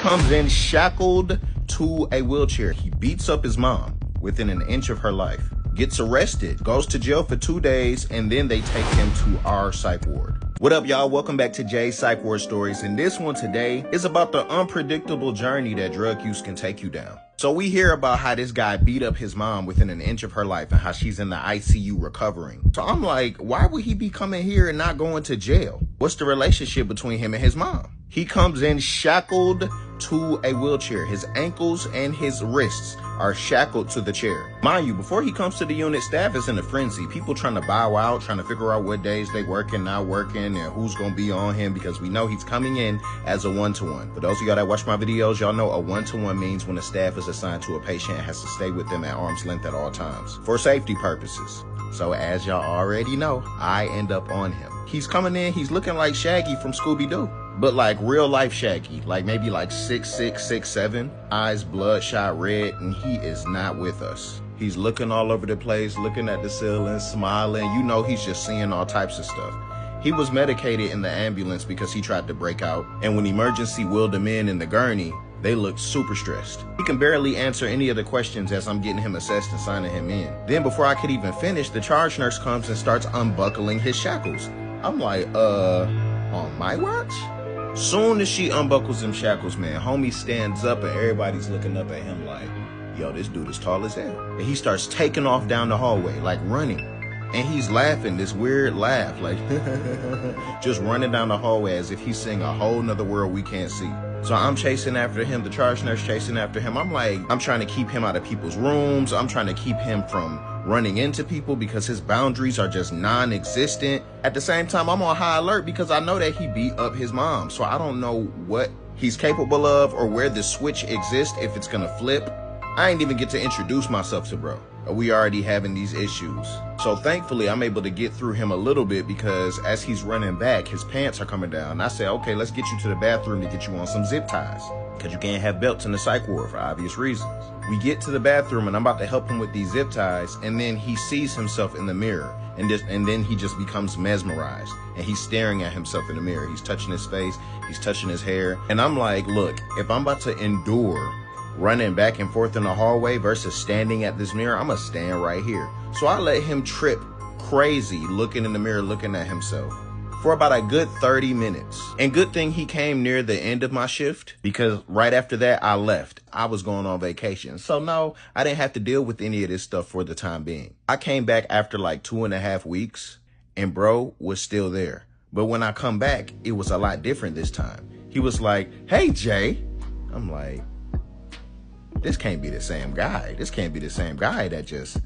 comes in shackled to a wheelchair. He beats up his mom within an inch of her life, gets arrested, goes to jail for 2 days, and then they take him to our psych ward. What up, y'all? Welcome back to Jay's Psych Ward Stories, and this one today is about the unpredictable journey that drug use can take you down. So we hear about how this guy beat up his mom within an inch of her life and how she's in the ICU recovering. So I'm like, why would he be coming here and not going to jail? What's the relationship between him and his mom? He comes in shackled to a wheelchair. His ankles and his wrists are shackled to the chair. Mind you, before he comes to the unit, staff is in a frenzy. People trying to bow out, trying to figure out what days they working, not working, and who's gonna be on him, because we know he's coming in as a one-to-one. For those of y'all that watch my videos, y'all know a one-to-one means when a staff is assigned to a patient and has to stay with them at arm's length at all times for safety purposes. So as y'all already know, I end up on him. He's coming in, he's looking like Shaggy from Scooby-Doo, but like real life Shaggy, like maybe like 6'6", 6'7", eyes bloodshot red, and he is not with us. He's looking all over the place, looking at the ceiling, smiling. You know, he's just seeing all types of stuff. He was medicated in the ambulance because he tried to break out, and when emergency wheeled him in the gurney, they looked super stressed. He can barely answer any of the questions as I'm getting him assessed and signing him in. Then before I could even finish, the charge nurse comes and starts unbuckling his shackles. I'm like, on my watch? Soon as she unbuckles them shackles, man, homie stands up and everybody's looking up at him like, yo, this dude is tall as hell. And he starts taking off down the hallway, like running. And he's laughing, this weird laugh, like just running down the hallway as if he's seeing a whole nother world we can't see. So I'm chasing after him, the charge nurse chasing after him. I'm like, I'm trying to keep him out of people's rooms. I'm trying to keep him from running into people because his boundaries are just non-existent. At the same time, I'm on high alert because I know that he beat up his mom. So I don't know what he's capable of or where the switch exists, if it's gonna flip. I ain't even get to introduce myself to bro. We already having these issues. So thankfully, I'm able to get through him a little bit because as he's running back, his pants are coming down. I said, okay, let's get you to the bathroom to get you on some zip ties, because you can't have belts in the psych ward for obvious reasons. We get to the bathroom and I'm about to help him with these zip ties, and then he sees himself in the mirror, and then he just becomes mesmerized, and he's staring at himself in the mirror. He's touching his face, he's touching his hair, and I'm like, look, if I'm about to endure running back and forth in the hallway versus standing at this mirror, I'm gonna stand right here. So I let him trip crazy looking in the mirror, looking at himself for about a good 30 minutes. And good thing he came near the end of my shift, because right after that I left. I was going on vacation. So no, I didn't have to deal with any of this stuff for the time being. I came back after like 2.5 weeks and bro was still there. But when I come back, it was a lot different this time. He was like, hey Jay. I'm like, this can't be the same guy. This can't be the same guy that just,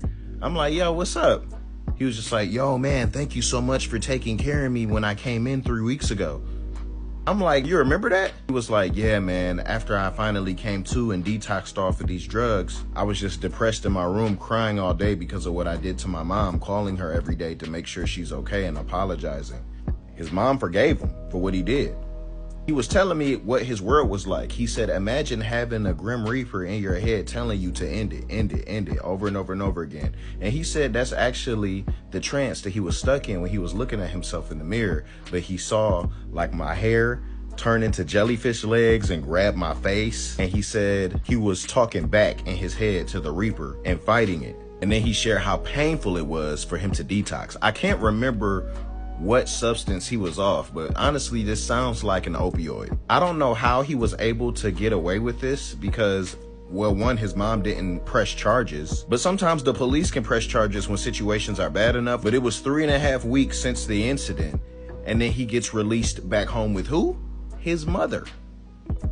I'm like, yo, what's up? He was just like, yo, man, thank you so much for taking care of me when I came in 3 weeks ago. I'm like, you remember that? He was like, yeah, man, after I finally came to and detoxed off of these drugs, I was just depressed in my room crying all day because of what I did to my mom, calling her every day to make sure she's okay and apologizing. His mom forgave him for what he did. He was telling me what his world was like. He said, imagine having a Grim Reaper in your head telling you to end it over and over and over again. And he said that's actually the trance that he was stuck in when he was looking at himself in the mirror. But he saw like my hair turn into jellyfish legs and grab my face. And he said he was talking back in his head to the Reaper and fighting it. And then he shared how painful it was for him to detox. I can't remember what substance he was off, but honestly, this sounds like an opioid. I don't know how he was able to get away with this because, well, one, his mom didn't press charges, but sometimes the police can press charges when situations are bad enough. But it was 3.5 weeks since the incident, and then he gets released back home with who? His mother.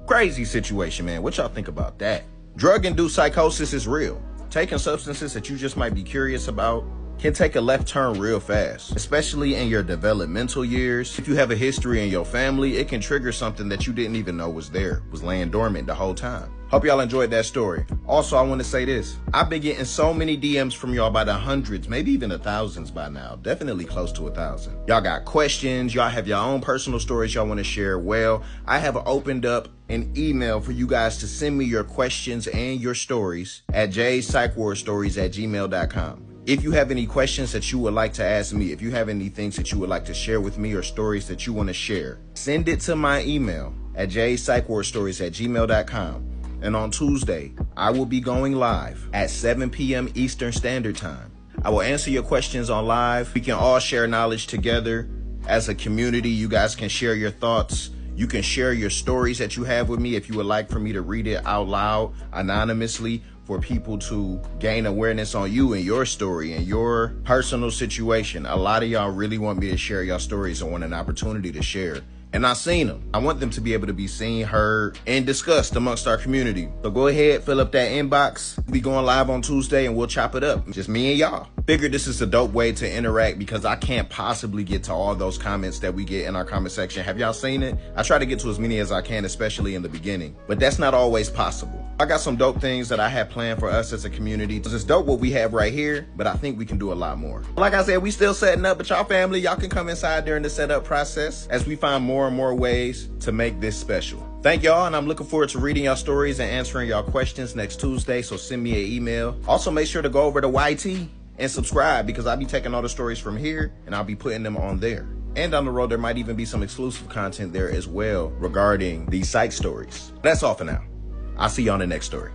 Crazy situation, man. What y'all think about that? Drug-induced psychosis is real. Taking substances that you just might be curious about can take a left turn real fast, especially in your developmental years. If you have a history in your family, it can trigger something that you didn't even know was there, was laying dormant the whole time. Hope y'all enjoyed that story. Also, I want to say this. I've been getting so many DMs from y'all by the hundreds, maybe even the thousands by now. Definitely close to 1,000. Y'all got questions. Y'all have your own personal stories y'all want to share. Well, I have opened up an email for you guys to send me your questions and your stories at jpsychwardstories@gmail.com. If you have any questions that you would like to ask me, if you have any things that you would like to share with me or stories that you want to share, send it to my email at jpsychwardstories@gmail.com. And on Tuesday, I will be going live at 7 p.m. Eastern Standard Time. I will answer your questions on live. We can all share knowledge together as a community. You guys can share your thoughts. You can share your stories that you have with me if you would like for me to read it out loud anonymously for people to gain awareness on you and your story and your personal situation. A lot of y'all really want me to share your stories and want an opportunity to share. And I've seen them. I want them to be able to be seen, heard, and discussed amongst our community. So go ahead, fill up that inbox. We'll be going live on Tuesday and we'll chop it up. Just me and y'all. Figured this is a dope way to interact because I can't possibly get to all those comments that we get in our comment section. Have y'all seen it? I try to get to as many as I can, especially in the beginning, but that's not always possible. I got some dope things that I have planned for us as a community. It's dope what we have right here, but I think we can do a lot more. Like I said, we still setting up, but y'all family, y'all can come inside during the setup process as we find more and more ways to make this special. Thank y'all, and I'm looking forward to reading y'all stories and answering y'all questions next Tuesday, so send me an email. Also, make sure to go over to YT and subscribe because I'll be taking all the stories from here and I'll be putting them on there. And down the road, there might even be some exclusive content there as well regarding these psych stories. That's all for now. I'll see you on the next story.